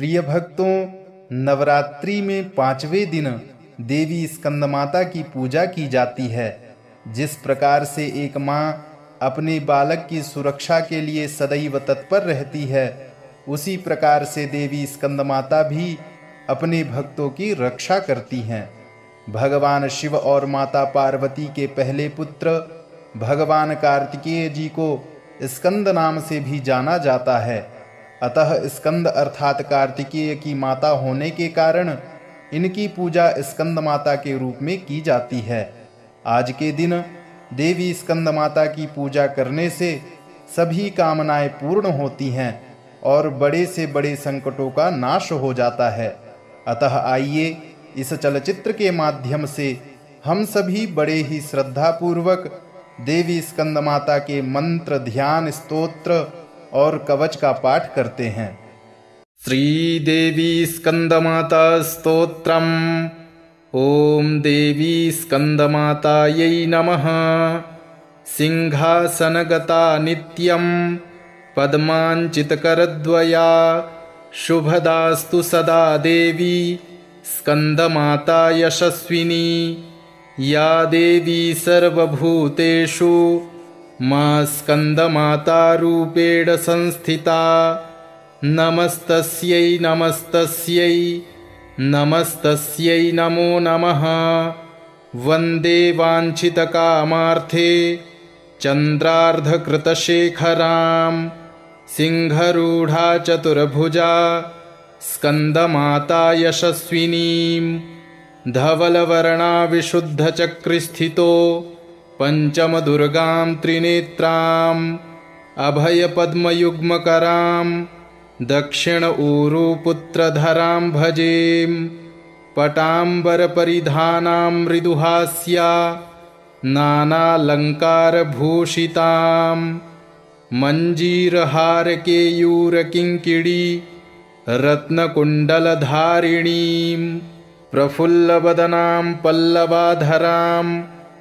प्रिय भक्तों, नवरात्रि में 5वें दिन देवी स्कंदमाता की पूजा की जाती है। जिस प्रकार से एक माँ अपने बालक की सुरक्षा के लिए सदैव तत्पर रहती है, उसी प्रकार से देवी स्कंदमाता भी अपने भक्तों की रक्षा करती हैं। भगवान शिव और माता पार्वती के पहले पुत्र भगवान कार्तिकेय जी को स्कंद नाम से भी जाना जाता है। अतः स्कंद अर्थात कार्तिकेय की माता होने के कारण इनकी पूजा स्कंद माता के रूप में की जाती है। आज के दिन देवी स्कंद माता की पूजा करने से सभी कामनाएं पूर्ण होती हैं और बड़े से बड़े संकटों का नाश हो जाता है। अतः आइए इस चलचित्र के माध्यम से हम सभी बड़े ही श्रद्धापूर्वक देवी स्कंद माता के मंत्र, ध्यान, स्तोत्र और कवच का पाठ करते हैं। श्री देवी स्कंदमाता स्तोत्रम्। ओम देवी स्कंदमातायै नमः। सिंहासनगता नित्यं पद्मांचितकरद्वया शुभदास्तु सदा देवी स्कंदमाता यशस्विनी। या देवी सर्वभूतेषु मां स्कंदमाता रूपेण संस्थिता। नमस्तस्यै नमस्तस्यै नमस्तस्यै नमो नमः। वन्दे वाञ्छितकामार्थे चन्द्रार्धकृतशेखरां। सिंहरूढा चतुर्भुजा स्कंदमाता यशस्विनीं। धवलवर्णा विशुद्धचक्रिस्थितो पंचमदुर्गां त्रिनेत्राम्। अभयपद्मयुग्मकरां दक्षिण ऊरुपुत्रधरां भजेम। पटाम्बरपरिधानां मृदुहास्या नानालङ्कारभूषितां। मञ्जीरहारकेयूरकिङ्किणी रत्नकुण्डलधारिणीं। प्रफुल्लवदनां पल्लवाधरां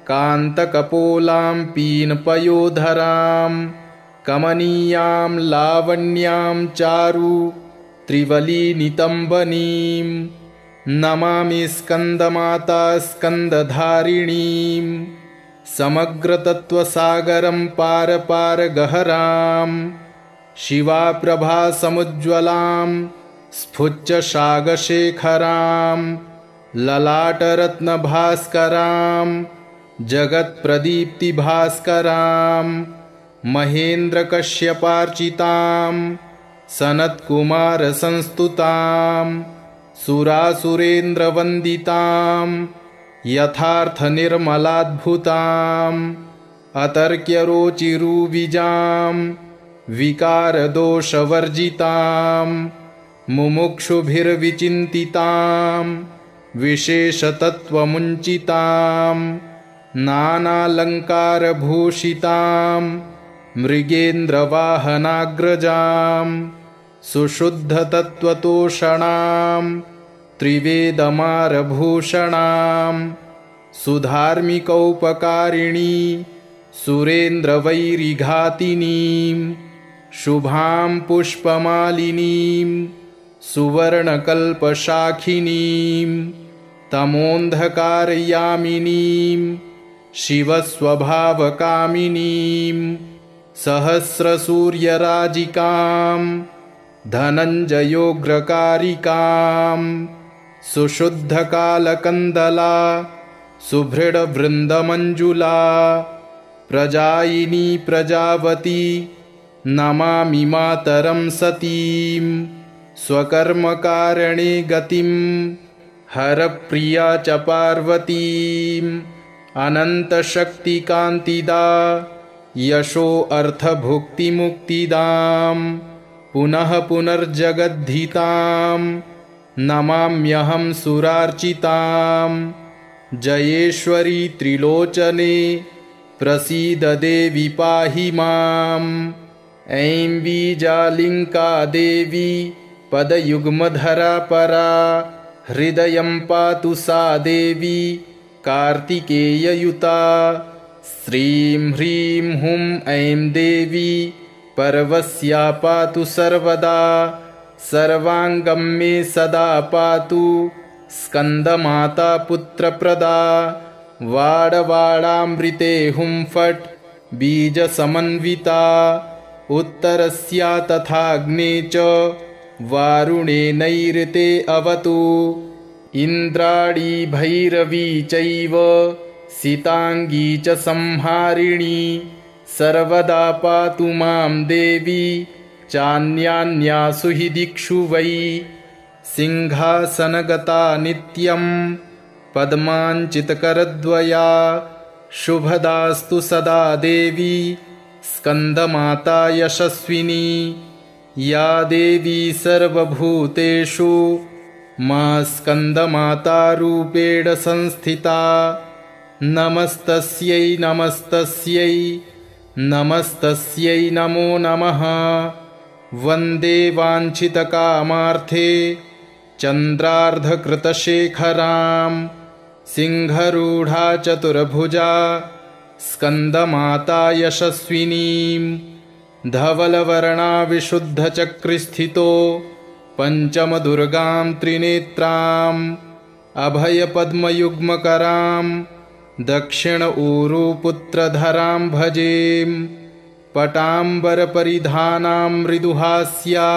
कान्तकपोलां पीनपयोधरां। कमनीयां लावण्यां चारु त्रिवलीनितम्बनीं। नमामि स्कंदमाता स्कंदधारिणीं। समग्रतत्त्वसागरं पार पार गहरां। शिवाप्रभा समुज्ज्वलां स्फुच्चसागशेखरां। ललाटरत्नभास्करां जगत्प्रदीप्तिभास्करां। महेन्द्रकश्यपार्चितां सनत्कुमारसंस्तुतां। सुरासुरेन्द्रवन्दितां यथार्थनिर्मलाद्भुतां। अतर्क्यरोचिरुविजां विकारदोषवर्जितां। मुमुक्षुभिर्विचिन्तितां विशेषतत्त्वमुञ्चितां। नानालङ्कारभूषितां मृगेन्द्रवाहनाग्रजां। सुशुद्धतत्त्वतोषणां त्रिवेदमारभूषणां। सुधार्मिकौपकारिणी सुरेन्द्रवैरिघातिनीं। शुभां पुष्पमालिनीं सुवर्णकल्पशाखिनीं। तमोन्धकारयामिनीं शिवस्वभावकामिनीं। सहस्रसूर्यराजिकां धनञ्जयोग्रकारिकां। सुशुद्धकालकन्दला सुभृडवृन्दमञ्जुला। प्रजायिनी प्रजावती नमामि मातरं सतीं। स्वकर्मकारणे गतिं हरप्रिया च पार्वतीम्। अनन्तशक्तिकान्तिदा यशो अर्थभुक्तिमुक्तिदां। पुनः पुनर्जगद्धितां नमाम्यहं सुरार्चितां। जयेश्वरी त्रिलोचने प्रसीद देवी पाहि माम्। ऐं बीजालिङ्का देवी पदयुग्मधरा परा। हृदयं पातु सा देवी कार्तिकेययुता। श्रीं ह्रीं हुं ऐं देवी पर्वस्या पातु सर्वदा। सर्वांगं मे सदा पातु स्कंदमाता पुत्रप्रदा वाडवाडामृते हुंफट् बीजसमन्विता उत्तरस्या तथाग्ने च वारुणे नैऋते अवतु इन्द्राणी भैरवी चैव सितांगी च संहारिणी सर्वदा पातु मां देवी चान्यान्यासु हि दिक्षु वै सिंहासनगता नित्यं पद्माञ्चितकरद्वया शुभदास्तु सदा देवी स्कंदमाता यशस्विनी या देवी सर्वभूतेषु मा स्कंदमाता रूपेण संस्थिता नमस्तस्यै नमस्तस्यै नमस्तस्यै नमो नमः वन्दे वाञ्छितकामार्थे चन्द्रार्धकृतशेखरां सिंहरूढा चतुर्भुजा स्कंदमाता यशस्विनीं धवलवर्णा विशुद्धचक्रिस्थितो पंचमदुर्गां त्रिनेत्राम् अभयपद्मयुग्मकरां दक्षिण ऊरुपुत्रधरां भजेम पटाम्बरपरिधानां मृदुहास्या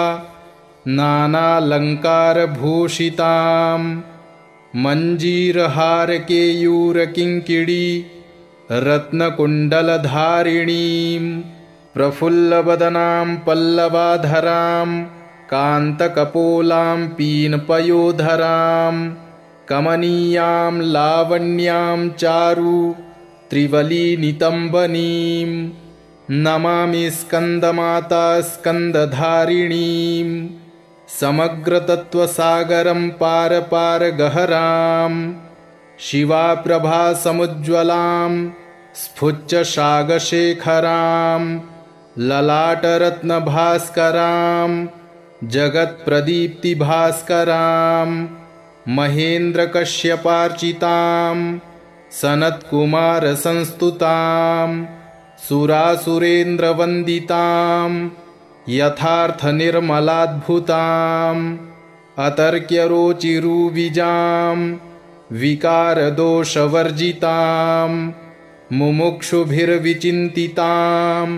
नानालङ्कारभूषितां मञ्जीरहारकेयूरकिङ्किणी रत्नकुण्डलधारिणीं प्रफुल्लवदनां पल्लवाधरां कान्तकपोलां पीनपयोधरां कमनीयां लावण्यां चारु त्रिवलीनितम्बनीं नमामि स्कंदमाता स्कंदधारिणीं समग्रतत्त्वसागरं पारपारगहरां शिवाप्रभासमुज्ज्वलां स्फुच्चशागशेखरां ललाटरत्नभास्करां जगत्प्रदीप्तिभास्करां महेन्द्रकश्यपार्चितां सनत्कुमारसंस्तुतां सुरासुरेन्द्रवन्दितां यथार्थनिर्मलाद्भुतां अतर्क्यरोचिरुविजां विकारदोषवर्जितां मुमुक्षुभिर्विचिन्तितां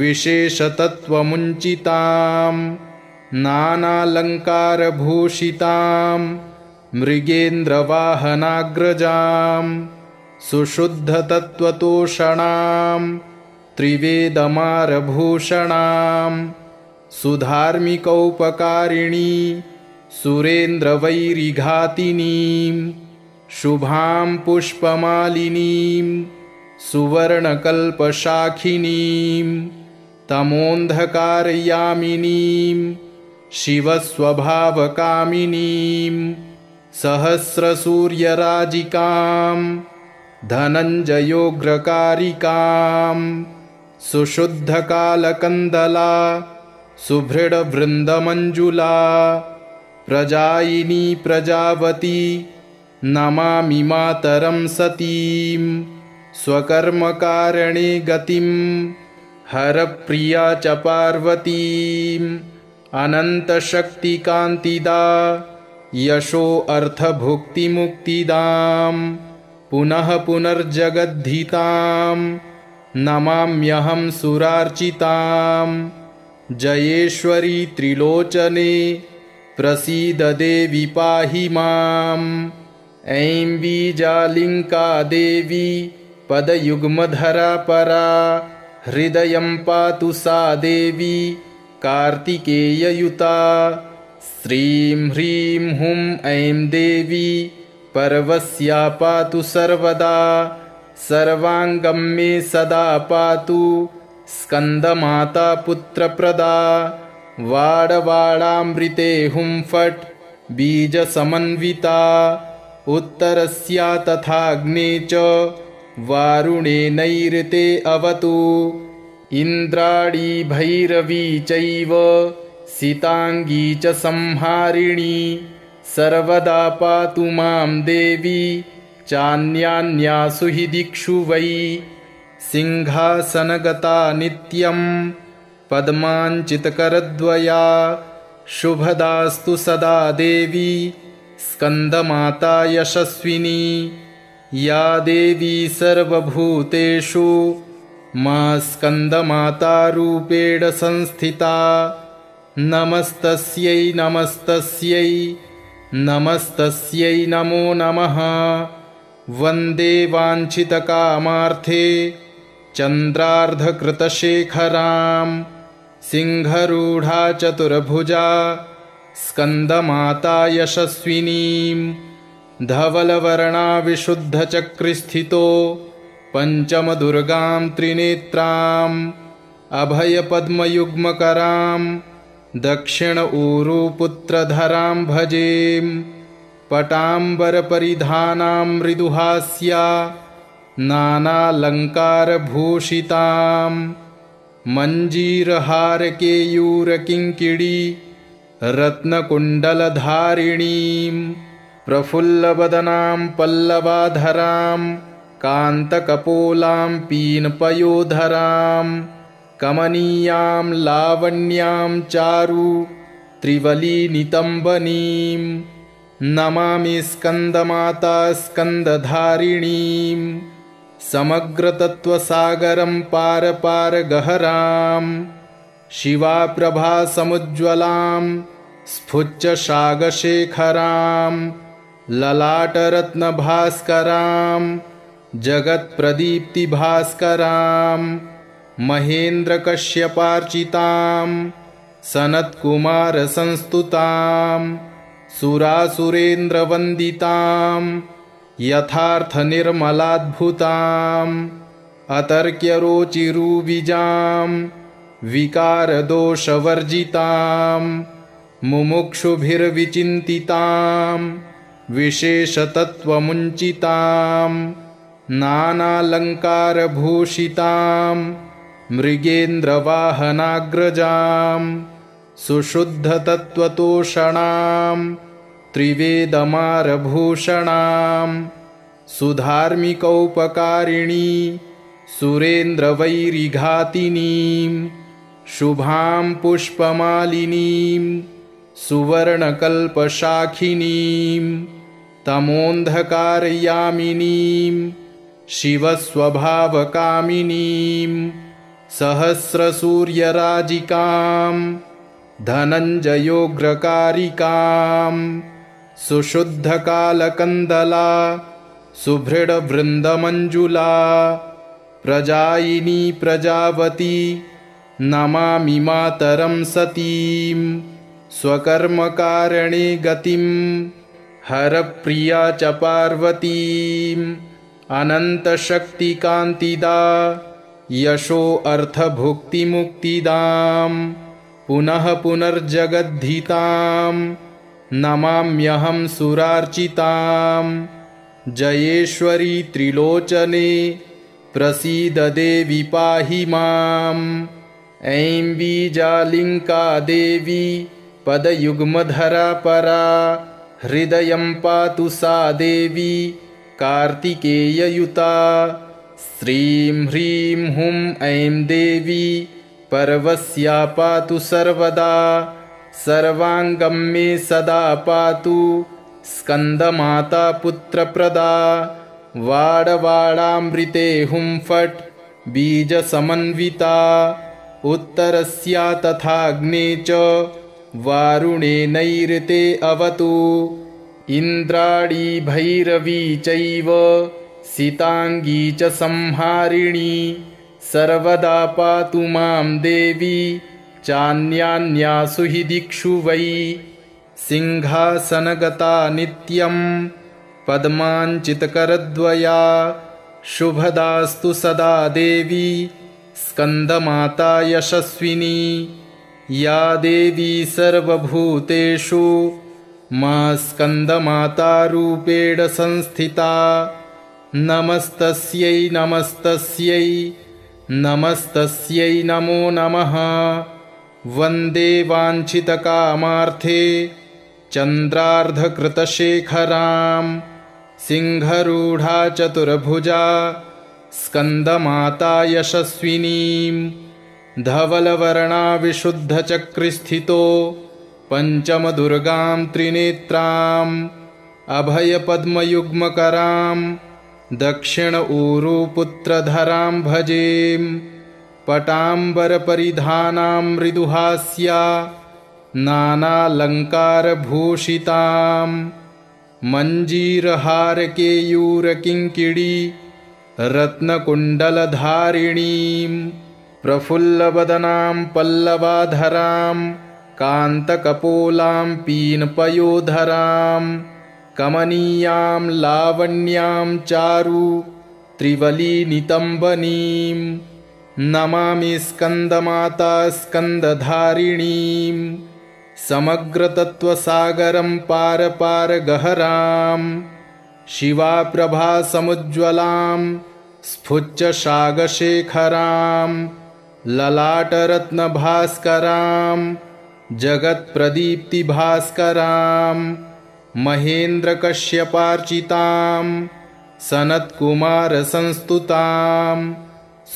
विशेषतत्त्वमुञ्चितां नानालङ्कारभूषितां मृगेन्द्रवाहनाग्रजां सुशुद्धतत्त्वतोषणां त्रिवेदमारभूषणां सुधार्मिकौपकारिणी सुरेन्द्रवैरिघातिनीं शुभां पुष्पमालिनीं सुवर्णकल्पशाखिनीं तमोन्धकारयामिनीं शिवस्वभावकामिनीं सहस्रसूर्यराजिकां धनञ्जयोग्रकारिकां सुशुद्धकालकन्दला सुभृडवृन्दमञ्जुला प्रजायिनी प्रजावती नमामि मातरं सतीं स्वकर्मकारणे गतिं हरप्रिया च पार्वतीं अनन्तशक्तिकान्तिदा यशो अर्थभुक्तिमुक्तिदां पुनः पुनर्जगद्धितां नमाम्यहं सुरार्चितां जयेश्वरी त्रिलोचने प्रसीद देवी पाहि माम् ऐं बीजालिङ्का देवी पदयुग्मधरा परा हृदयं पातु सा देवी कार्तिकेययुता श्रीं ह्रीं हुं ऐं देवी पर्वस्या पातु सर्वदा सर्वाङ्गं मे सदा पातु स्कन्दमाता पुत्रप्रदा वाडवाडामृते हुंफट् बीजसमन्विता उत्तरस्या तथाग्ने च वारुणे नैऋते अवतु इन्द्राणी भैरवी चैव सितांगी च संहारिणी सर्वदा पातु मां देवी चान्यान्यासु हि दिक्षु वै सिंहासनगता नित्यं पद्माञ्चितकरद्वया शुभदास्तु सदा देवी स्कन्दमाता यशस्विनी या देवी सर्वभूतेषु मा स्कन्दमाता रूपेण संस्थिता नमस्तस्यै नमस्तस्यै नमस्तस्यै नमो नमः। वन्दे वाञ्छितकामार्थे चन्द्रार्धकृतशेखरां सिंहरूढा चतुर्भुजा स्कन्दमाता यशस्विनीं धवलवर्णा विशुद्धचक्रिस्थितो पञ्चमदुर्गां त्रिनेत्राम् अभयपद्मयुग्मकरां दक्षिण ऊरुपुत्रधरां भजेम। पटाम्बरपरिधानां मृदुहास्या नानालङ्कारभूषितां मञ्जीरहारकेयूरकिङ्किणी रत्नकुण्डलधारिणीं प्रफुल्लवदनां पल्लवाधरां कान्तकपोलां पीनपयोधरां कमनीयां लावण्यां चारु त्रिवलीनितम्बनीं नमामि स्कन्दमाता स्कन्दधारिणीं समग्रतत्त्वसागरं पारपारगहरां शिवाप्रभासमुज्ज्वलां स्फुच्चशागशेखरां ललाटरत्नभास्करां जगत्प्रदीप्तिभास्करां महेन्द्रकश्यपार्चितां सनत्कुमारसंस्तुतां सुरासुरेन्द्रवन्दितां यथार्थनिर्मलाद्भुताम् अतर्क्यरोचिरुबीजां विकारदोषवर्जितां मुमुक्षुभिर्विचिन्तितां विशेषतत्त्वमुञ्चितां नानालङ्कारभूषितां मृगेन्द्रवाहनाग्रजां सुशुद्धतत्त्वतोषणां त्रिवेदमारभूषणां सुधार्मिकौपकारिणी सुरेन्द्रवैरिघातिनीं शुभां पुष्पमालिनीं सुवर्णकल्पशाखिनीं तमोन्धकारयामिनीं शिवस्वभावकामिनीं सहस्रसूर्यराजिकां धनञ्जयोग्रकारिकां सुशुद्धकालकन्दला सुभृडवृन्दमञ्जुला प्रजायिनी प्रजावती नमामि मातरं सतीं स्वकर्मकारणे गतिं हरप्रिया च पार्वतीम् अनन्तशक्तिकान्तिदा यशो अर्थभुक्तिमुक्तिदां पुनः पुनर्जगद्धितां नमाम्यहं सुरार्चितां जयेश्वरी त्रिलोचने प्रसीद देवी पाहि माम्। ऐं बीजालिङ्का देवी पदयुग्मधरा परा हृदयं पातु सा देवी कार्तिकेययुता। श्रीं ह्रीं हुं ऐं देवी पर्वस्या पातु सर्वदा सर्वाङ्गं मे सदा पातु स्कन्दमाता पुत्रप्रदा। वाडवाडामृते हुं फट् बीजसमन्विता उत्तरस्या तथाग्ने च वारुणे नैऋते अवतु। इन्द्राणी भैरवी चैव सिताङ्गी च संहारिणी सर्वदा पातु मां देवी चान्यान्यासु हि दिक्षु वै। सिंहासनगता नित्यं पद्माञ्चितकरद्वया शुभदास्तु सदा देवी स्कन्दमाता यशस्विनी या देवी सर्वभूतेषु मा स्कन्दमाता रूपेण संस्थिता नमस्तस्यै नमस्तस्यै नमस्तस्यै नमो नमः। वन्दे वाञ्छितकामार्थे चन्द्रार्धकृतशेखरां सिंहरूढा चतुर्भुजा स्कन्दमाता यशस्विनीं धवलवर्णा विशुद्धचक्रिस्थितो पञ्चमदुर्गां त्रिनेत्राम् अभयपद्मयुग्मकरां दक्षिण ऊरुपुत्रधरां भजेम। पटाम्बरपरिधानां मृदुहास्या नानालङ्कारभूषितां मञ्जीरहारकेयूरकिङ्किणी रत्नकुण्डलधारिणीं प्रफुल्लवदनां पल्लवाधरां कान्तकपोलां पीनपयोधरां कमनीयां लावण्यां चारु त्रिवलीनितम्बनीं नमामि स्कन्दमाता स्कन्दधारिणीं समग्रतत्त्वसागरं पारपारगहरां शिवाप्रभासमुज्ज्वलां स्फुज्जसागशेखरां ललाटरत्नभास्करां जगत्प्रदीप्तिभास्करां महेन्द्रकश्यपार्चितां सनत्कुमारसंस्तुतां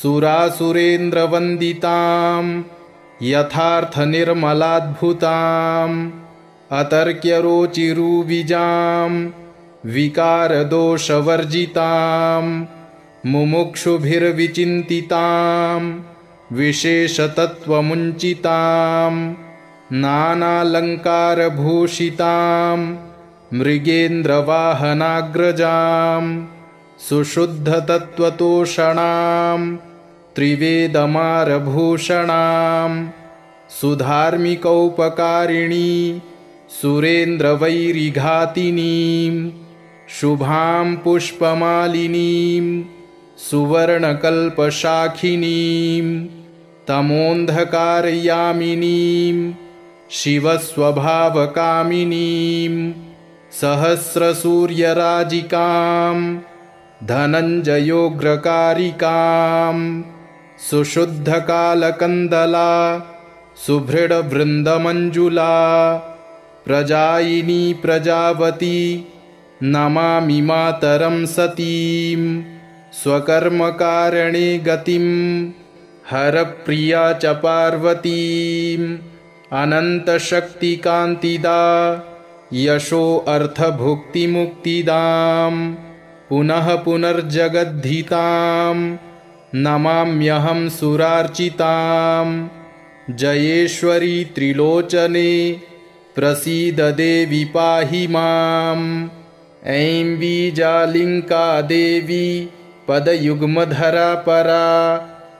सुरासुरेन्द्रवन्दितां यथार्थनिर्मलाद्भुतां अतर्क्यरोचिरुविजां विकारदोषवर्जितां मुमुक्षुभिर्विचिन्तितां विशेषतत्त्वमुञ्चितां नानालङ्कारभूषितां मृगेन्द्रवाहनाग्रजां सुशुद्धतत्त्वतोषणां त्रिवेदमारभूषणां सुधार्मिकौपकारिणी सुरेन्द्रवैरिघातिनीं शुभां पुष्पमालिनीं सुवर्णकल्पशाखिनीं तमोन्धकारयामिनीं शिवस्वभावकामिनीं सहस्रसूर्यराजिकां धनञ्जयोग्रकारिकां सुशुद्धकालकन्दला सुभृडवृन्दमञ्जुला प्रजायिनी प्रजावती नमामि मातरं सतीं स्वकर्मकारणे गतिं हरप्रिया च पार्वतीम् अनन्तशक्तिकान्तिदा यशो अर्थभुक्तिमुक्तिदां पुनः पुनर्जगद्धितां नमाम्यहं सुरार्चितां जयेश्वरी त्रिलोचने प्रसीद देवी पाहि माम् ऐं बीजालिङ्का देवी पदयुग्मधरा परा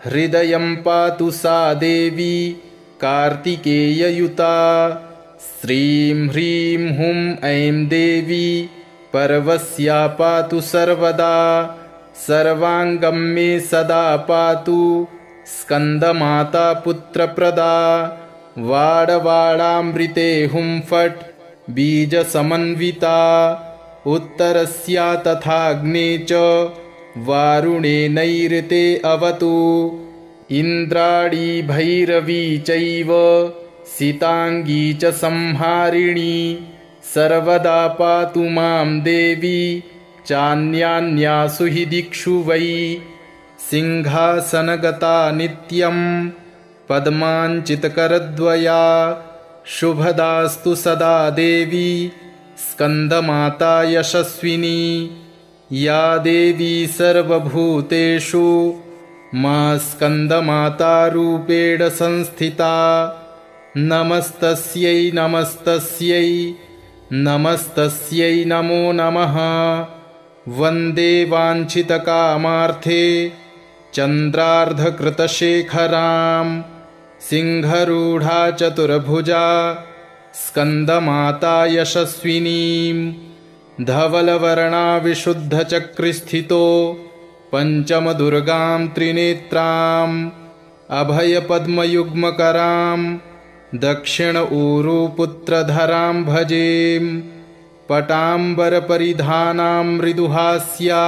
हृदयं पातु सा देवी कार्तिकेययुता श्रीं ह्रीं हुं ऐं देवी पर्वस्या पातु सर्वदा सर्वाङ्गं मे सदा पातु स्कन्दमाता पुत्रप्रदा वाडवाडामृते हुं फट् बीजसमन्विता उत्तरस्या तथाग्ने च वारुणे नैऋते अवतु इन्द्राणी भैरवी चैव सिताङ्गी च संहारिणी सर्वदा पातु मां देवी चान्यान्यासु हि दिक्षु वै सिंहासनगता नित्यं पद्माञ्चितकरद्वया शुभदास्तु सदा देवी स्कन्दमाता यशस्विनी या देवी सर्वभूतेषु मा स्कन्दमातारूपेण संस्थिता नमस्तस्यै नमस्तस्यै नमस्तस्यै नमो नमः वन्दे वाञ्छितकामार्थे चन्द्रार्धकृतशेखरां सिंहरूढा चतुर्भुजा स्कन्दमाता यशस्विनीं धवलवर्णा विशुद्धचक्रिस्थितो पञ्चमदुर्गां त्रिनेत्राम् अभयपद्मयुग्मकरां दक्षिण ऊरुपुत्रधरां भजेम। पटाम्बरपरिधानां मृदुहास्या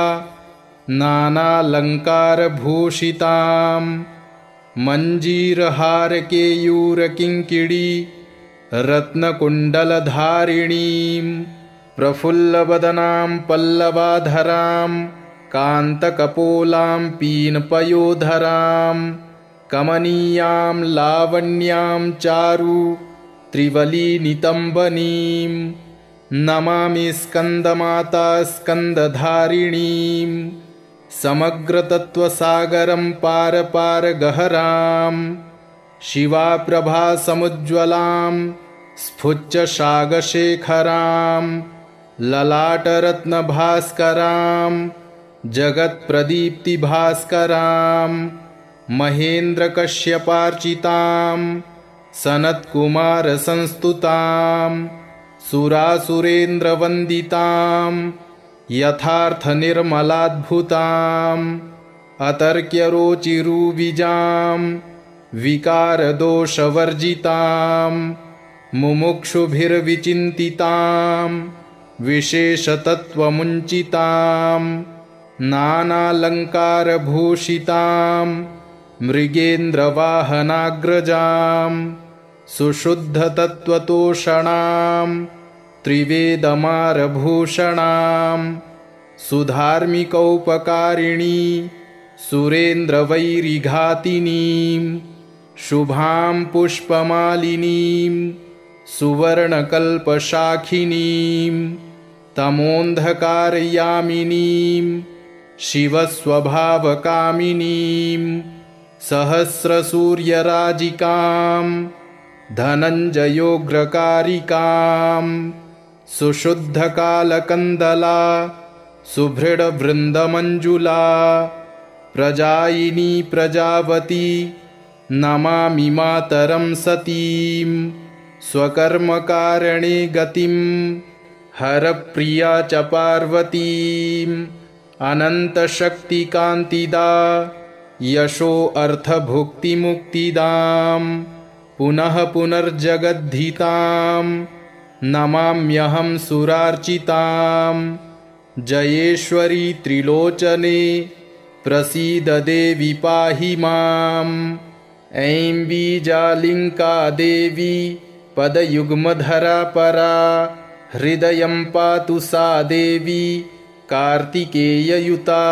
नानालङ्कारभूषितां मञ्जीरहारकेयूरकिङ्किणी रत्नकुण्डलधारिणीं प्रफुल्लवदनां पल्लवाधरां कान्तकपोलां पीनपयोधरां कमनीयां लावण्यां चारु त्रिवलीनितम्बनीं नमामि स्कन्दमाता स्कन्दधारिणीं समग्रतत्त्वसागरं पारपारगहरां शिवाप्रभासमुज्ज्वलां स्फुच्चशागशेखरां ललाटरत्नभास्करां जगत्प्रदीप्तिभास्करां महेन्द्रकश्यपार्चितां सनत्कुमारसंस्तुतां सुरासुरेन्द्रवन्दितां यथार्थनिर्मलाद्भुताम् अतर्क्यरोचिरुविजां विकारदोषवर्जितां मुमुक्षुभिर्विचिन्तितां विशेषतत्त्वमुञ्चितां नानालङ्कारभूषितां मृगेन्द्रवाहनाग्रजां सुशुद्धतत्त्वतोषणां त्रिवेदमारभूषणां सुधार्मिकौपकारिणी सुरेन्द्रवैरिघातिनीं शुभां पुष्पमालिनीं सुवर्णकल्पशाखिनीं तमोन्धकारयामिनीं शिवस्वभावकामिनीं सहस्रसूर्यराजिकां धनञ्जयोग्रकारिकां सुशुद्धकालकन्दला सुभृडवृन्दमञ्जुला प्रजायिनी प्रजावती नमामि मातरं सतीं स्वकर्मकारणे गतिं हरप्रिया च पार्वतीम् अनन्तशक्तिकान्तिदा यशो अर्थभुक्तिमुक्तिदां पुनः पुनर्जगद्धितां नमाम्यहं सुरार्चितां जयेश्वरी त्रिलोचने प्रसीद देवी पाहि माम् ऐं बीजालिङ्का देवी पदयुग्मधरा परा हृदयं पातु सा देवी कार्तिकेययुता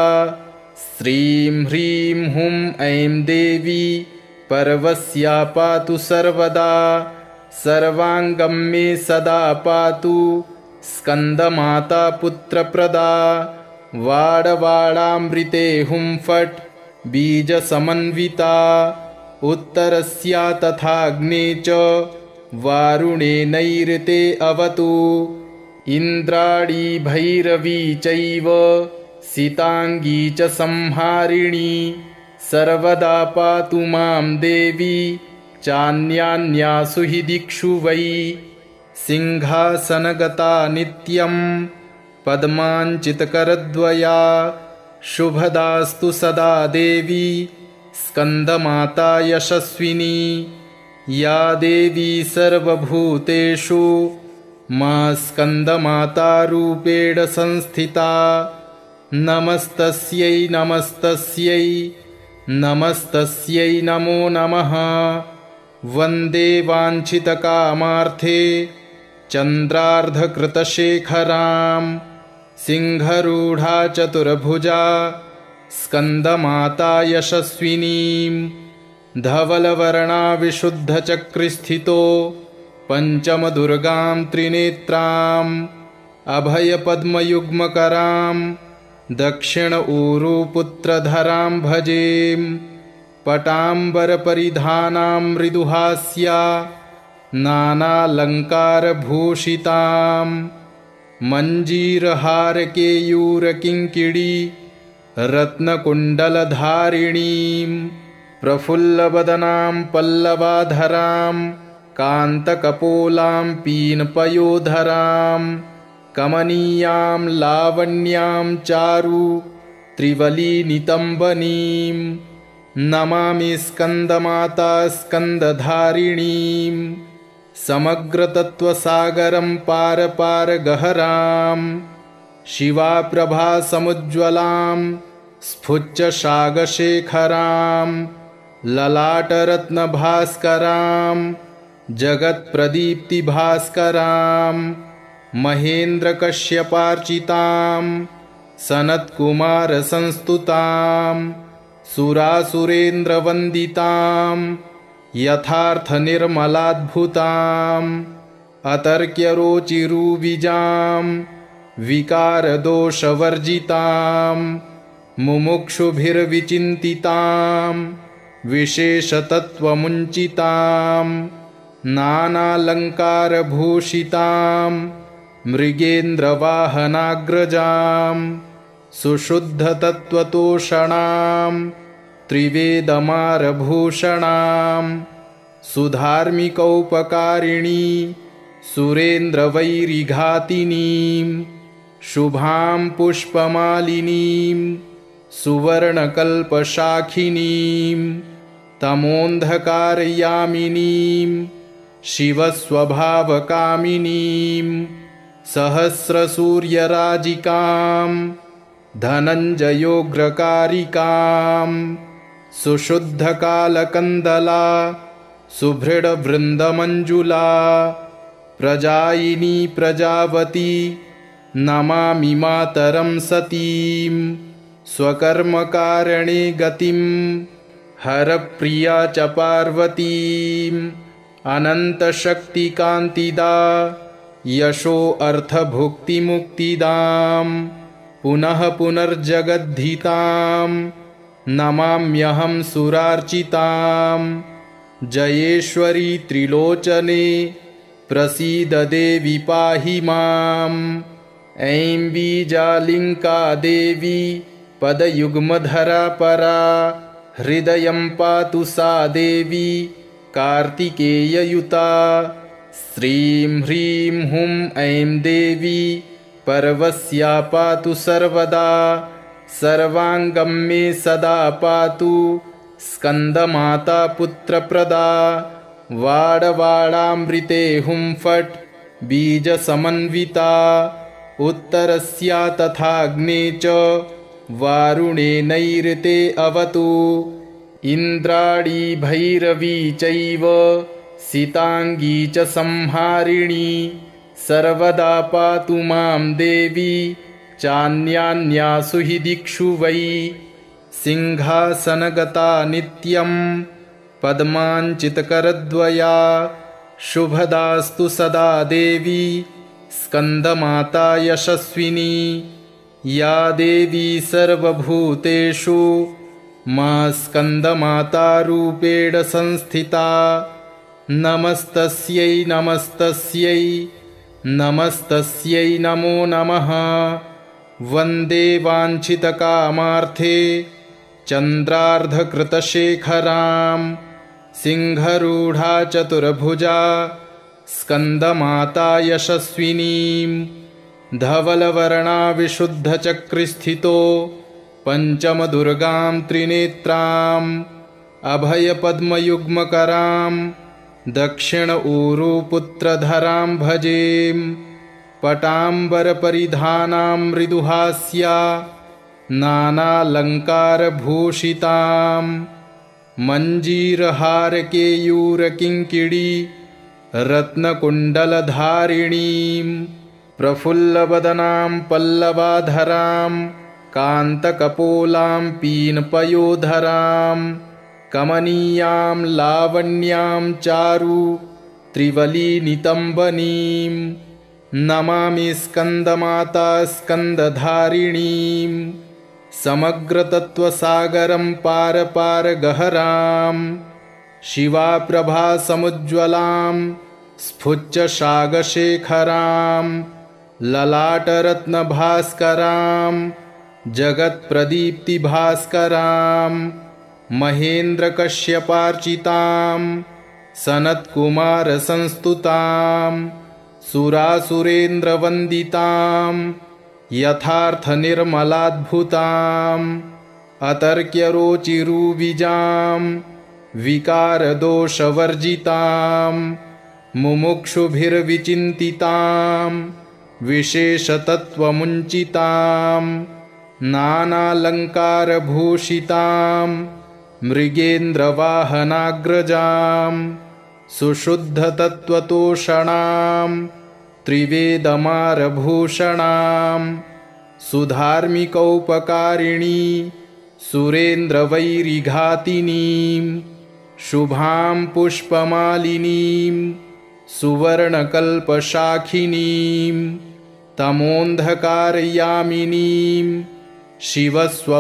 श्रीं ह्रीं हुं ऐं देवी पर्वस्या पातु सर्वदा सर्वाङ्गं मे सदा पातु स्कन्दमाता पुत्रप्रदा वाडवाडामृते हुं फट् बीजसमन्विता उत्तरस्या तथाग्ने च वारुणे नैऋते अवतु इन्द्राणी भैरवी चैव सिताङ्गी च संहारिणी सर्वदा पातु मां देवी चान्यान्यासु हि दिक्षु वै सिंहासनगता नित्यं पद्माञ्चितकरद्वया शुभदास्तु सदा देवी स्कन्दमाता यशस्विनी या देवी सर्वभूतेषु मा स्कन्दमातारूपेण संस्थिता नमस्तस्यै नमस्तस्यै नमस्तस्यै नमो नमः वन्दे वाञ्छितकामार्थे चन्द्रार्धकृतशेखरां सिंहरूढा चतुर्भुजा स्कन्दमाता यशस्विनीं धवलवर्णा विशुद्धचक्रिस्थितो पञ्चमदुर्गां त्रिनेत्राम् अभयपद्मयुग्मकरां दक्षिण ऊरुपुत्रधरां भजेम पटाम्बरपरिधानां मृदुहास्या नानालङ्कारभूषितां मञ्जीरहारकेयूरकिङ्किणी रत्नकुण्डलधारिणीं प्रफुल्लवदनां पल्लवाधरां कान्तकपोलां पीनपयोधरां कमनीयां लावण्यां चारु त्रिवलीनितम्बनीं नमामि स्कन्दमाता स्कन्दधारिणीं समग्रतत्त्वसागरं पारपारगहरां शिवाप्रभासमुज्ज्वलां स्फुच्चशागशेखरां ललाटरत्नभास्करां जगत्प्रदीप्तिभास्करां महेन्द्रकश्यपार्चितां सनत्कुमारसंस्तुतां सुरासुरेन्द्रवन्दितां यथार्थनिर्मलाद्भुताम् अतर्क्यरोचिरुबीजाम् विकारदोषवर्जिताम् मुमुक्षुभिर्विचिन्तिताम् विशेषतत्त्वमुञ्चिताम् नानालङ्कारभूषिताम् मृगेन्द्रवाहनाग्रजाम् सुशुद्धतत्त्वतोषणाम् त्रिवेदमारभूषणाम् सुधार्मिकौपकारिणी सुरेन्द्रवैरिघातिनीम् शुभां पुष्पमालिनीं सुवर्णकल्पशाखिनीं तमोन्धकारयामिनीं शिवस्वभावकामिनीं सहस्रसूर्यराजिकां धनञ्जयोग्रकारिकां सुशुद्धकालकन्दला सुभृडवृन्दमञ्जुला प्रजायिनी प्रजावती नमामि मातरं सतीं स्वकर्मकारणे गतिं हरप्रिया च पार्वतीम् अनन्तशक्तिकान्तिदा यशो अर्थभुक्तिमुक्तिदां पुनः पुनर्जगद्धितां नमाम्यहं सुरार्चितां जयेश्वरी त्रिलोचने प्रसीद देवी पाहि माम् ऐं बीजालिङ्का देवी पदयुग्मधरा परा हृदयं पातु सा देवी कार्तिकेययुता श्रीं ह्रीं हुं ऐं देवी पर्वस्या पातु सर्वदा सर्वाङ्गं मे सदा पातु स्कन्दमाता पुत्रप्रदा वाडवाडामृते हुं फट् बीजसमन्विता उत्तरस्या तथाग्ने च वारुणे नैऋते अवतु इन्द्राणी भैरवी चैव सिताङ्गी च संहारिणी सर्वदा पातु मां देवी चान्यान्यासु हि दिक्षु वै सिंहासनगता नित्यं पद्माञ्चितकरद्वया शुभदास्तु सदा देवी स्कन्दमाता यशस्विनी या देवी सर्वभूतेषु मा स्कन्दमातारूपेण संस्थिता नमस्तस्यै नमस्तस्यै नमस्तस्यै नमो नमः वन्दे वाञ्छितकामार्थे चन्द्रार्धकृतशेखरां सिंहरूढा चतुर्भुजा स्कन्दमाता यशस्विनीं धवलवर्णा विशुद्धचक्रिस्थितो पञ्चमदुर्गां त्रिनेत्राम् अभयपद्मयुग्मकरां दक्षिण ऊरुपुत्रधरां भजेम पटाम्बरपरिधानां मृदुहास्या नानालङ्कारभूषितां मञ्जीरहारकेयूरकिङ्किणी रत्नकुण्डलधारिणीं प्रफुल्लवदनां पल्लवाधरां कान्तकपोलां पीनपयोधरां कमनीयां लावण्यां चारु त्रिवलीनितम्बनीं नमामि स्कन्दमाता स्कन्दधारिणीं समग्रतत्त्वसागरं पारपारगहरां शिवाप्रभासमुज्ज्वलां स्फुच्चसागशेखरां ललाटरत्नभास्करां जगत्प्रदीप्तिभास्करां महेन्द्रकश्यपार्चितां सनत्कुमारसंस्तुतां सुरासुरेन्द्रवन्दितां यथार्थनिर्मलाद्भुताम् अतर्क्यरोचिरुबीजां विकारदोषवर्जितां मुमुक्षुभिर्विचिन्तितां विशेषतत्त्वमुञ्चितां नानालङ्कारभूषितां मृगेन्द्रवाहनाग्रजां सुशुद्धतत्त्वतोषणां त्रिवेदमारभूषणां सुधार्मिकौपकारिणी सुरेन्द्रवैरिघातिनीं शुभां पुष्पमालिनीं सुवर्णकल्पशाखिनीं तमोऽन्धकारयामिनीं शिवस्वभावकामिनीं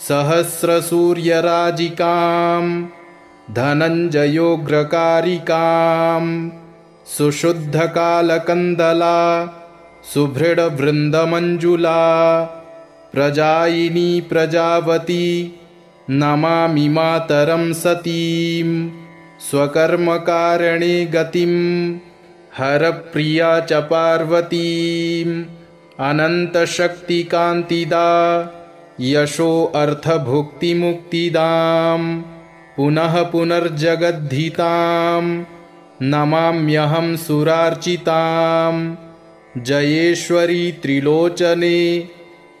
सहस्रसूर्यराजिकां धनञ्जयोग्रकारिकां सुशुद्धकालकन्दला सुभृडवृन्दमञ्जुला प्रजायिनी प्रजावती नमामि मातरं सतीं स्वकर्मकारणे गतिं हरप्रिया च पार्वतीम् अनन्तशक्तिकान्तिदा यशो अर्थभुक्तिमुक्तिदां पुनः पुनर्जगद्धितां नमाम्यहं सुरार्चितां जयेश्वरी त्रिलोचने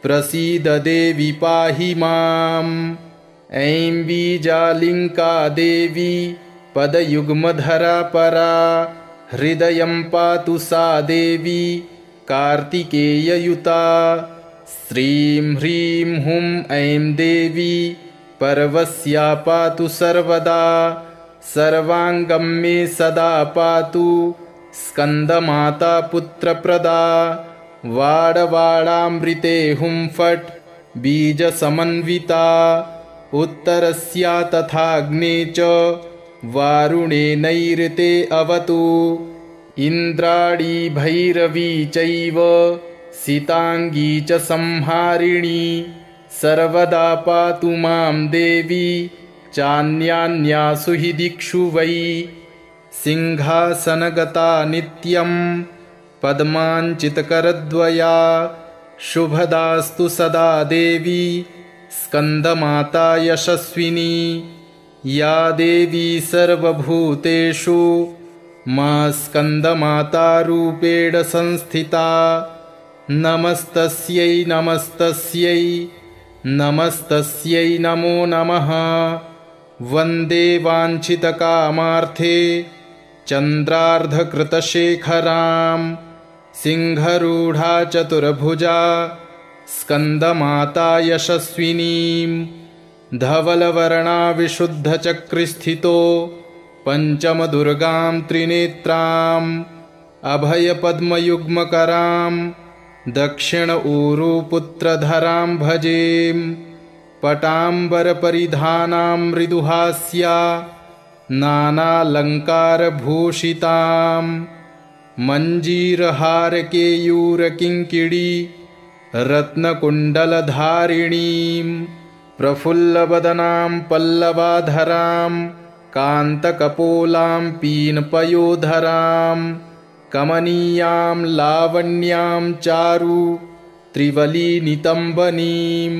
प्रसीद देवी पाहि माम् ऐं बीजालिङ्का देवी पदयुग्मधरा परा हृदयं पातु सा देवी कार्तिकेययुता श्रीं ह्रीं हुं ऐं देवी पर्वस्या पातु सर्वदा सर्वाङ्गं मे सदा पातु स्कन्दमाता पुत्रप्रदा वाडवाडामृते हुं फट् बीजसमन्विता उत्तरस्या तथाग्ने च वारुणे नैऋते अवतु इन्द्राणी भैरवी चैव सिताङ्गी च संहारिणी सर्वदा पातु मां देवी चान्यान्यासु हि दिक्षु वै सिंहासनगता नित्यं पद्माञ्चितकरद्वया शुभदास्तु सदा देवी स्कन्दमाता यशस्विनी या देवी सर्वभूतेषु मा स्कन्दमातारूपेण संस्थिता नमस्तस्यै नमस्तस्यै नमस्तस्यै नमो नमः वन्दे वाञ्छितकामार्थे चन्द्रार्धकृतशेखरां सिंहरूढा चतुर्भुजा स्कन्दमाता यशस्विनीं धवलवर्णा विशुद्धचक्रिस्थितो पञ्चमदुर्गां त्रिनेत्राम् अभयपद्मयुग्मकरां दक्षिण ऊरुपुत्रधरां भजेम पटाम्बरपरिधानां मृदुहास्या नानालङ्कारभूषितां मञ्जीरहारकेयूरकिङ्किणी रत्नकुण्डलधारिणीं प्रफुल्लवदनां पल्लवाधरां कान्तकपोलां पीनपयोधरां कमनीयां लावण्यां चारु त्रिवलीनितम्बनीं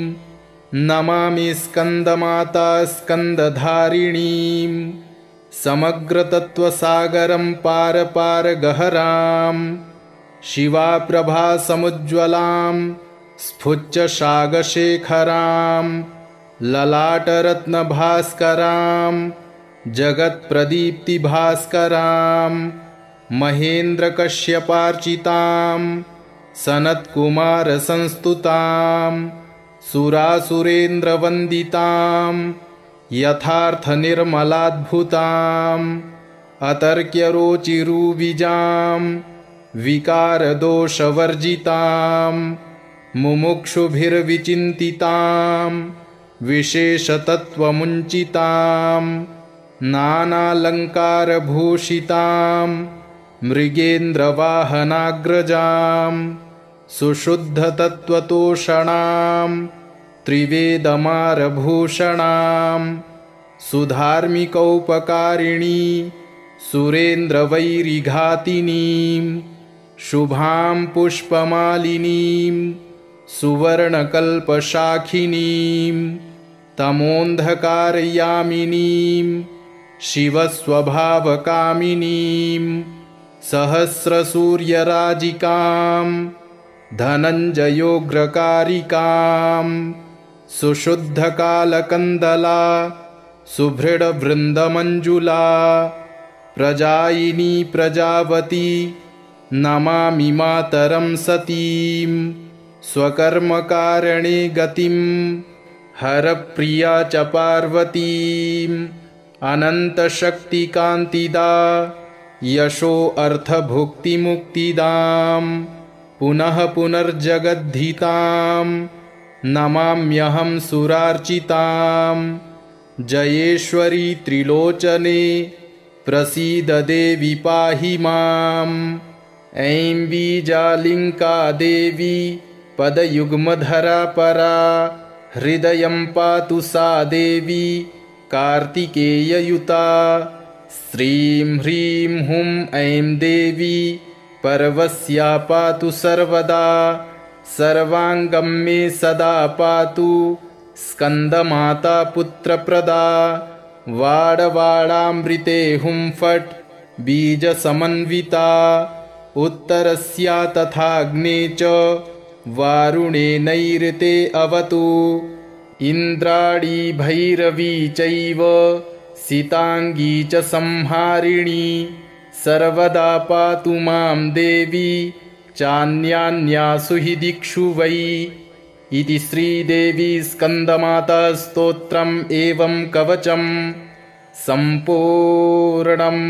नमामि स्कन्दमाता स्कन्दधारिणीं समग्रतत्त्वसागरं पारपारगहरां शिवाप्रभासमुज्ज्वलां स्फुच्चशागशेखरां ललाटरत्नभास्करां जगत्प्रदीप्तिभास्करां महेन्द्रकश्यपार्चितां सनत्कुमारसंस्तुतां सुरासुरेन्द्रवन्दितां यथार्थनिर्मलाद्भुताम् अतर्क्यरोचिरुविजां विकारदोषवर्जितां मुमुक्षुभिर्विचिन्तितां विशेषतत्त्वमुञ्चितां नानालङ्कारभूषितां मृगेन्द्रवाहनाग्रजां सुशुद्धतत्त्वतोषणां त्रिवेदमारभूषणां सुधार्मिकौपकारिणी सुरेन्द्रवैरिघातिनीं शुभां पुष्पमालिनीं सुवर्णकल्पशाखिनीं तमोऽन्धकारयामिनीं शिवस्वभावकामिनीं सहस्रसूर्यराजिकां धनञ्जयोग्रकारिकां सुशुद्धकालकन्दला सुभृडवृन्दमञ्जुला प्रजायिनी प्रजावती नमामि मातरं सतीं स्वकर्मकारणे गतिं हरप्रिया च पार्वतीम् अनन्तशक्तिकान्तिदा यशो अर्थभुक्तिमुक्तिदाम् पुनः पुनर्जगद्धिताम् नमाम्यहं सुरार्चिताम् जयेश्वरी त्रिलोचने प्रसीद देवी पाहि माम् ऐं बीजालिङ्का देवी पदयुग्मधरा परा हृदयं पातु सा देवी कार्तिकेययुता श्रीं ह्रीं हुं ऐं देवी पर्वस्या पातु सर्वदा सर्वाङ्गं मे सदा पातु स्कन्दमाता पुत्रप्रदा वाडवाडामृते हुं फट् बीजसमन्विता उत्तरस्या तथाग्ने च वारुणे नैऋते अवतु इन्द्राणी भैरवी चैव सिताङ्गी च संहारिणी सर्वदा पातु मां देवी चान्यान्यासु हि दिक्षु वै इति श्रीदेवी स्कन्दमाता स्तोत्रम् एवं कवचं सम्पूर्णम्।